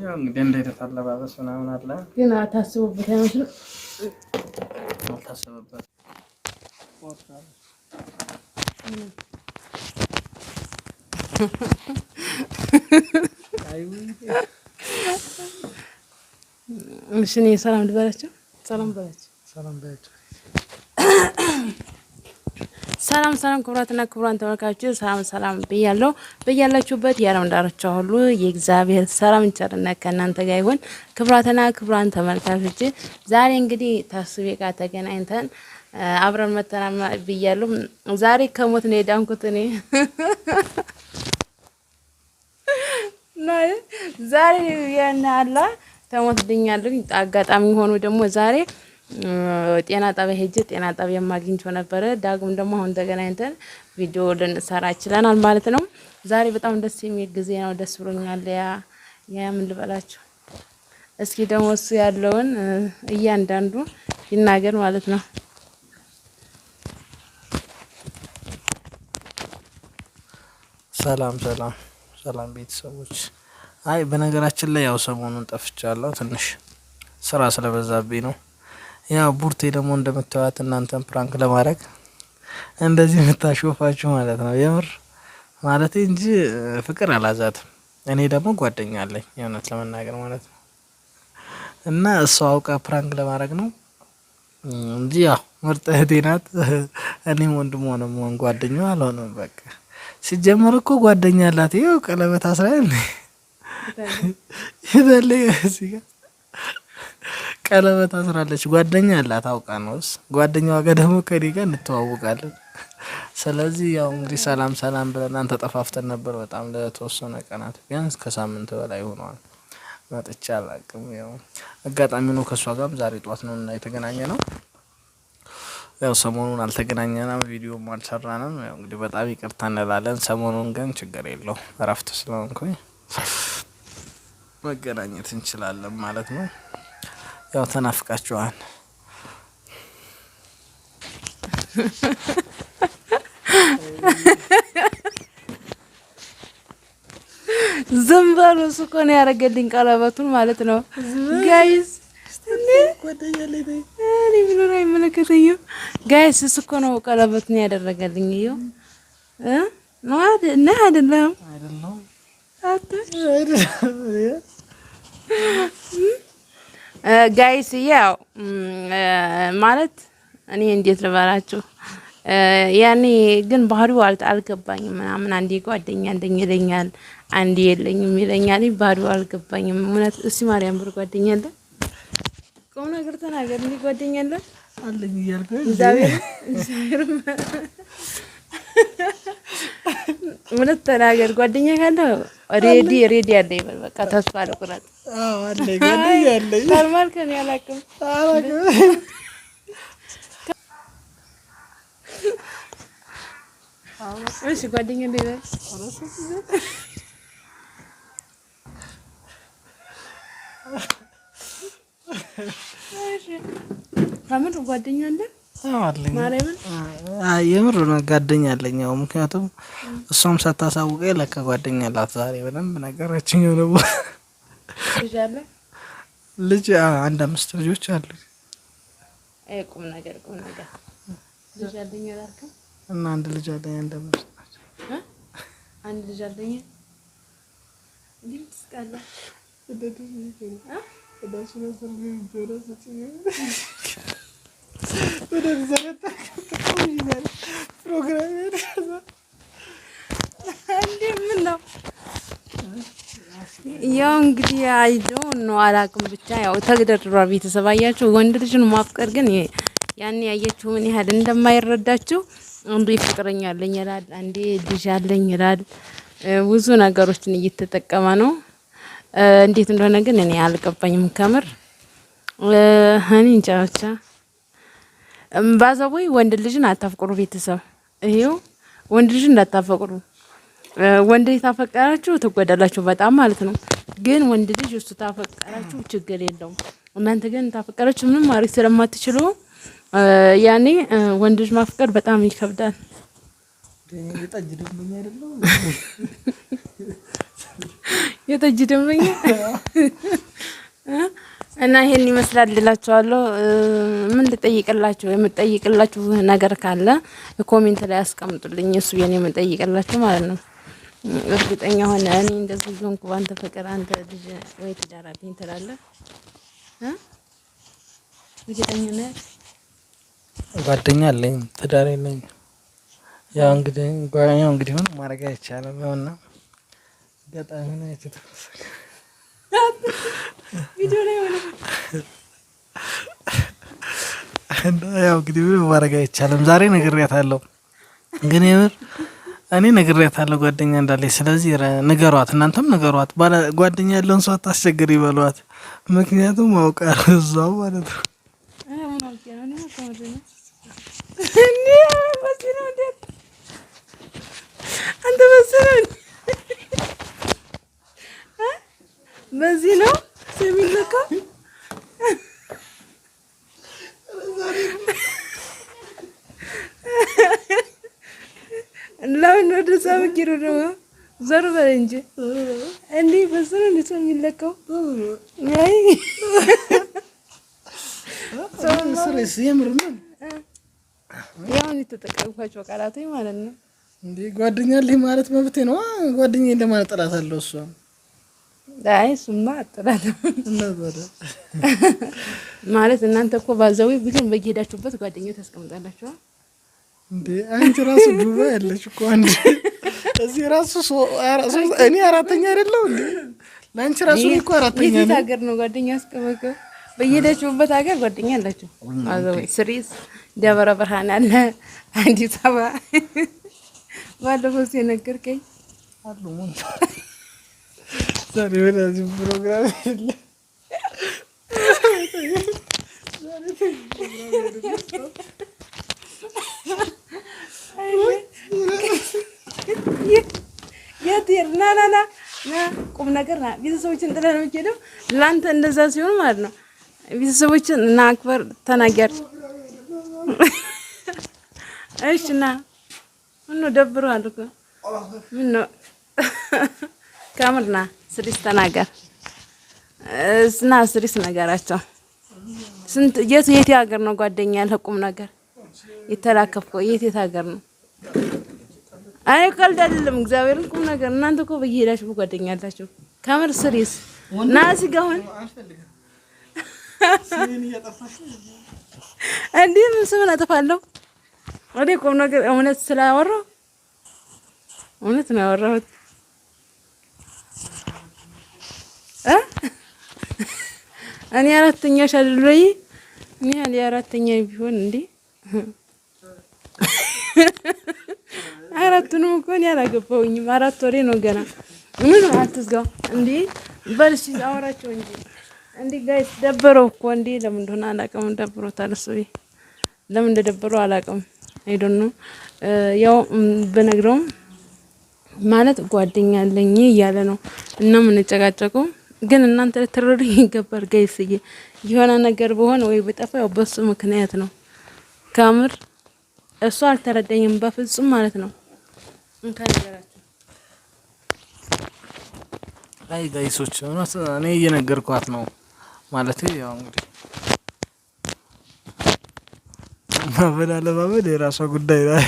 ያው እንግዲህ እንዴት ተታለባበስ ምናምን አለ ግን አታስቡበት አይመስልም አልታሰበበት እሺ እኔ ሰላም ልበላቸው ሰላም በላቸው ሰላም ክቡራትና ክቡራን ተመልካቾች ሰላም ብያለሁ። በያላችሁበት የዓለም ዳርቻ ሁሉ የእግዚአብሔር ሰላም ቸርነት ከእናንተ ጋር ይሁን። ክቡራትና ክቡራን ተመልካቾች ዛሬ እንግዲህ ታስቤ ጋር ተገናኝተን አብረን መተናማ ብያለሁ። ዛሬ ከሞት ነው የዳንኩት እኔ ዛሬ ያናላ ተሞት ድኛለሁ። አጋጣሚ ሆኖ ደግሞ ዛሬ ጤና ጣቢያ ሄጄ ጤና ጣቢያ ማግኝቼው ነበረ። ዳግም ደግሞ አሁን ተገናኝተን ቪዲዮ ልንሰራ ይችላል ማለት ነው። ዛሬ በጣም ደስ የሚል ጊዜ ነው። ደስ ብሎኛል። ያ ምን ልበላችሁ እስኪ ደግሞ እሱ ያለውን እያንዳንዱ ይናገር ማለት ነው። ሰላም ቤተሰቦች። አይ በነገራችን ላይ ያው ሰሞኑን ጠፍቻለሁ። ትንሽ ስራ ስለበዛብኝ ነው። ያው ቡርቴ ደግሞ እንደምታዩት እናንተን ፕራንክ ለማድረግ እንደዚህ የምታሾፋችሁ ማለት ነው። የምር ማለት እንጂ ፍቅር አላዛትም። እኔ ደግሞ ጓደኛ አለኝ የእውነት ለመናገር ማለት ነው። እና እሷ አውቃ ፕራንክ ለማድረግ ነው እንጂ ያው ምርጥ እህቴ ናት። እኔም ወንድም ሆነም ጓደኛዋ አልሆነም። በቃ ሲጀመር እኮ ጓደኛ አላት። ይኸው ቀለበት አስራኝ ይዘልኝ እዚህ ጋር ቀለበት አስራለች። ጓደኛ አላት አውቃ ነውስ። ጓደኛዋ ጋር ደግሞ ከኔ ጋር እንተዋወቃለን። ስለዚህ ያው እንግዲህ ሰላም ብለን አንተ ተጠፋፍተን ነበር በጣም ለተወሰነ ቀናት ቢያንስ ከሳምንት በላይ ሆኗል። መጥቻ አላውቅም። ያው አጋጣሚ ነው ከሷ ጋርም ዛሬ ጧት ነው እና የተገናኘነው። ያው ሰሞኑን አልተገናኘንም፣ ቪዲዮም አልሰራንም። ያው እንግዲህ በጣም ይቅርታ እንላለን። ሰሞኑን ግን ችግር የለውም እረፍት ስለሆንኩኝ መገናኘት እንችላለን ማለት ነው። ያው ተናፍቃችኋል። ዝም በሉ። እሱ እኮ ነው ያደረገልኝ ቀለበቱን ማለት ነው ጋይስ። እኔ ምን ነው አይመለከተኝም ጋይስ። እሱ እኮ ነው ቀለበቱን ያደረገልኝ። ይኸው ነው አይደለም ጋይስ። ያው ማለት እኔ እንዴት ልበላችሁ ያኔ ግን ባህሪው አልገባኝም ምናምን። አንዴ ጓደኛ እንደኝ ይለኛል፣ አንዴ የለኝም ይለኛል። ባህሪው አልገባኝም እውነት። እስቲ ማርያም ብር ጓደኛ አለ? ቆም ነገር ተናገር። እንዴ ጓደኛ አለ አለኝ እያልኩኝ እግዚአብሔር እውነት ተናገር። ጓደኛ ካለ ሬዲ ያለ ይበል። በቃ ተስፋ አልቁረጥ። አዎ አለኝ ጓደኛ አለኝ። ታርማል ከኔ አላውቅም። እሺ ጓደኛ እንደይበል። ካምን ጓደኛ አለ? አዎ አለኝ። ማርያምን የምር ነው ጓደኛ አለኝ። ያው ምክንያቱም እሷም ሳታሳውቀኝ ለካ ጓደኛ አላት። ዛሬ በደንብ ነገረችኝ ነው። ልጅ አለ? ልጅ አንድ 5 ልጆች አሉ። ቁም ነገር ልጅ አለኝ አላልክም? እና አንድ ልጅ አለኝ። አንድ 5 ናቸው። አንድ ልጅ አለኝ። እንዴት ትስቃለ? ያው እንግዲህ አይዞህ ነው አላውቅም። ብቻ ያው ተግደርድሯል። ቤተሰብ አያችሁ። ወንድ ልጅን ማፍቀር ግን ያኔ ያየችው ምን ያህል እንደማይረዳችሁ። አንዱ ፍቅረኛ አለኝ ይላል፣ አንዴ ልጅ አለኝ ይላል። ብዙ ነገሮችን እየተጠቀመ ነው። እንዴት እንደሆነ ግን እኔ አልገባኝም ከምር። እኔ እንጃ ብቻ ባዛቦይ ወንድ ልጅን አታፍቅሩ ቤተሰብ። ይሄው ወንድ ልጅን እንዳታፈቅሩ። ወንድ ታፈቀራችሁ ትጎዳላችሁ በጣም ማለት ነው። ግን ወንድ ልጅ እሱ ታፈቀራችሁ ችግር የለውም። እናንተ ግን ታፈቀራችሁ ምንም ማድረግ ስለማትችሉ ያኔ ወንድ ልጅ ማፍቀር በጣም ይከብዳል። የጠጅ ደንበኛ እና ይሄን ይመስላል እላችኋለሁ። ምን ልጠይቅላችሁ የምጠይቅላችሁ ነገር ካለ ኮሜንት ላይ አስቀምጡልኝ። እሱ የኔ የምጠይቅላችሁ ማለት ነው። እርግጠኛ ሆነ እኔ እንደዚህ ሆንኩ ባንተ ፍቅር አንተ ልጅ ወይ ትዳራለኝ ትላለህ? እርግጠኛ ነህ? ጓደኛ አለኝ ትዳር የለኝም። ያው እንግዲህ ምን ማድረግ አይቻልም። ነውና ገጣሚ ነው የተተሰከ ቪዲዮ ላይ ሆነ እና ያው እንግዲህ ምን ማድረግ አይቻልም። ዛሬ ነግሬያታለሁ፣ ግን እኔ ነግሬያታለሁ ጓደኛ እንዳለኝ። ስለዚህ ንገሯት፣ እናንተም ንገሯት። ጓደኛ ያለውን ሰው አታስቸግር ይበሏት። ምክንያቱም አውቃለሁ እዛው ማለት ነው። በዚህ ነው የሚለካው። ለምን ወደ ሳብኪሩ ነው ዘር በል እንጂ እንዴ በዚህ ነው የሚለካው። አይ ስሬስ የምር ነው ያው የተጠቀምኳቸው ቃላቶች ማለት ነው። እንዴ ጓደኛ አለኝ ማለት መብቴ ነው። ጓደኛዬ ለማለት ጠላት አለው እሷ። አይ እሱማ አጥራት ማለት እናንተ እኮ ባዛዊ ግን በየሄዳችሁበት ጓደኛው ታስቀምጣላችሁ እንዴ? አንቺ ራሱ ዱባይ ያለሽ እኮ አንዴ እዚህ ራሱ እኔ አራተኛ አይደለም እንዴ? ለአንቺ ራሱ እኮ አራተኛ ነው። የት ሀገር ነው ጓደኛ ያስቀመጠው? በየሄዳችሁበት ሀገር ጓደኛ አላችሁ። አዛዊ ስሪስ ደብረ ብርሃን አለ፣ አዲስ አበባ ባለፈው ሲነገርከኝ አሉ ምን ዛሬ ወደዚህ ፕሮግራም የለ ና ቁም ነገር ና ቤተሰቦችን ጥለህ ነው የምትሄደው። ለአንተ እንደዛ ሲሆን ማለት ነው ቤተሰቦችን እና አክበር ተናገር። እሺ ና ምነው ደብሮሃል እኮ ምነው ካምርና ስሪስ ተናገር እና ስሪስ ነገራቸው። ስንት የት ሀገር ነው ጓደኛ ያለህ ቁም ነገር የተላከፍከው? የት ሀገር ነው? አይ ቀልድ አይደለም እግዚአብሔርን ቁም ነገር። እናንተ እኮ በየሄዳችሁ ጓደኛ አላችሁ። ካምር ስሪስ ና ሲጋውን እንዴ ምን ስምን አጠፋለሁ? ወዴ ቁም ነገር እውነት ስላወራው እውነት ነው ያወራሁት። እኔ አራተኛ ሻልሎይ እኔ አራተኛ ቢሆን እንዴ አራቱንም እኮ እኔ አላገባሁኝም። 4 ወሬ ነው ገና። ምን አትዝጋው እንዴ በልሽ አወራቸው እንጂ እንዴ ጋይስ ደበረው እኮ እንዴ ለምን እንደሆነ አላውቅም። ደብሮታል እሱ ለምን እንደደበረው አላውቅም። አይ ዶንት ኖ ያው በነግረውም ማለት ጓደኛ አለኝ እያለ ነው እና ምን ጨቃጨቀው። ግን እናንተ ልትረዱኝ ይገባል ጋይስዬ። የሆነ ነገር በሆነ ወይ በጠፋ ያው በሱ ምክንያት ነው። ካምር እሱ አልተረዳኝም በፍጹም ማለት ነው። እንካን ነገራችሁ አይ ጋይሶች እኔ እየነገርኳት ነው ማለት ያው እንግዲህ ማበላለ የራሷ ጉዳይ ነው።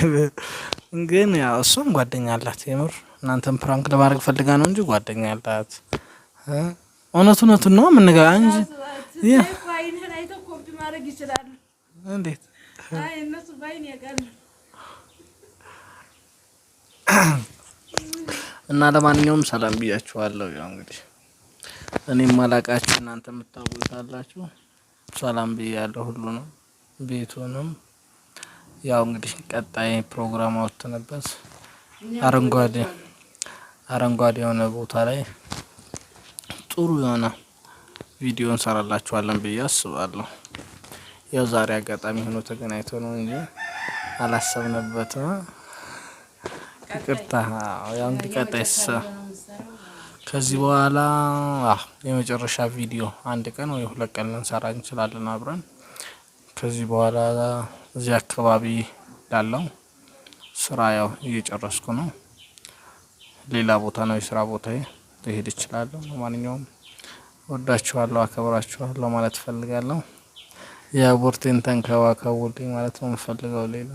ግን ያው እሱም ጓደኛ አላት የምር። እናንተም ፕራንክ ለማድረግ ፈልጋ ነው እንጂ ጓደኛ አላት። እውነቱን ነው የምንገባ እንጂ ባይነን አይተው ኮፒ ማድረግ ይችላሉ። እንዴት? አይ እነሱ ባይን ያውቃሉ። እና ለማንኛውም ሰላም ብያችኋለሁ። ያው እንግዲህ እኔም ማላቃችሁ እናንተ የምታውቁታላችሁ። ሰላም ብያለሁ ሁሉንም ቤቱንም። ያው እንግዲህ ቀጣይ ፕሮግራም አወጥተንበት አረንጓዴ የሆነ ቦታ ላይ ጥሩ የሆነ ቪዲዮ እንሰራላችኋለን ብዬ አስባለሁ። ያው ዛሬ አጋጣሚ ሆኖ ተገናኝቶ ነው እንጂ አላሰብነበትም። ይቅርታ። ያው እንግዲህ ቀጣይስ ከዚህ በኋላ የመጨረሻ ቪዲዮ 1 ቀን ወይ 2 ቀን ልንሰራ እንችላለን አብረን። ከዚህ በኋላ እዚህ አካባቢ ላለው ስራ ያው እየጨረስኩ ነው። ሌላ ቦታ ነው የስራ ቦታዬ ልሄድ እችላለሁ። ለማንኛውም ወዳችኋለሁ፣ አከብራችኋለሁ ማለት ፈልጋለሁ። ያ ቡርቴን ተንከባከቡልኝ ማለት ነው የምፈልገው። ሌላ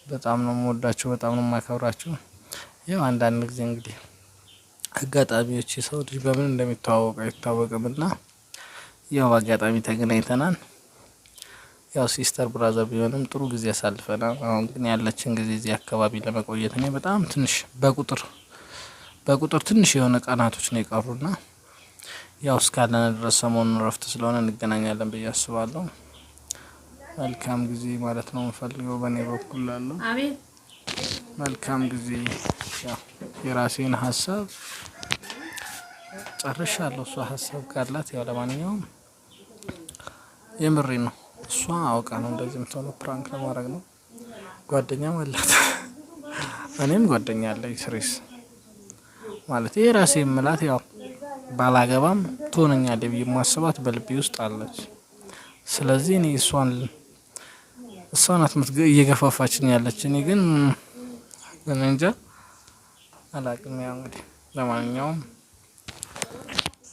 በጣም ነው የምወዳችሁ፣ በጣም ነው የማከብራችሁ። ያው አንዳንድ ጊዜ እንግዲህ አጋጣሚዎች የሰው ልጅ በምን እንደሚተዋወቅ አይታወቅምና ያው አጋጣሚ ተገናኝተናል። ያው ሲስተር ብራዘር ቢሆንም ጥሩ ጊዜ ያሳልፈናል። አሁን ግን ያለችን ጊዜ እዚህ አካባቢ ለመቆየት እኔ በጣም ትንሽ በቁጥር ትንሽ የሆነ ቀናቶች ነው የቀሩና ያው እስካለን ድረስ ሰሞኑን እረፍት ስለሆነ እንገናኛለን ብዬ አስባለሁ። መልካም ጊዜ ማለት ነው የምፈልገው በእኔ በኩል ላለው መልካም ጊዜ። ያው የራሴን ሀሳብ ጨርሻለሁ። እሷ ሀሳብ ካላት ያው ለማንኛውም የምሬ ነው። እሷ አውቃ ነው እንደዚህ የምትሆነው፣ ፕራንክ ለማድረግ ነው። ጓደኛም አላት፣ እኔም ጓደኛ አለኝ ስሪስ ማለት የራሴ የምላት ያው ባላገባም ትሆነኛለች ብዬ ማስባት በልቤ ውስጥ አለች። ስለዚህ እኔ እሷ ናት እየገፋፋችኝ ያለች። እኔ ግን እንጃ አላቅም። ያው እንግዲህ ለማንኛውም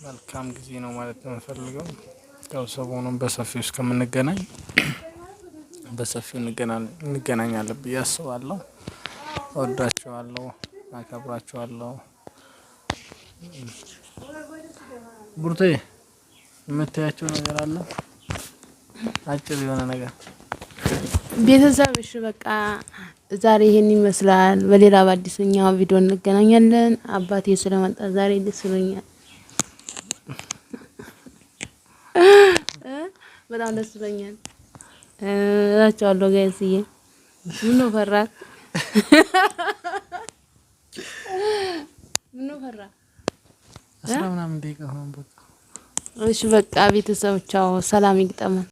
መልካም ጊዜ ነው ማለት ነው የምፈልገው። ያው ሰሞኑን በሰፊው እስከምንገናኝ በሰፊው እንገናኛለን ብዬ አስባለሁ። እወዳችኋለሁ፣ አከብራችኋለሁ። ቡርቴ የምታያቸው ነገር አለ? አጭር የሆነ ነገር ቤተሰብ። እሺ በቃ ዛሬ ይሄን ይመስላል። በሌላ በአዲስኛው ቪዲዮ እንገናኛለን። አባቴ ስለመጣ ዛሬ ደስ ብሎኛል፣ በጣም ደስ ብሎኛል እላቸዋለሁ። ጋይስዬ ምነው ፈራክ? ምነው ፈራ? አስራ ምናምን ደቂቃ ሆነ። እሺ በቃ ቤተሰብ ቻው፣ ሰላም ይግጠመን።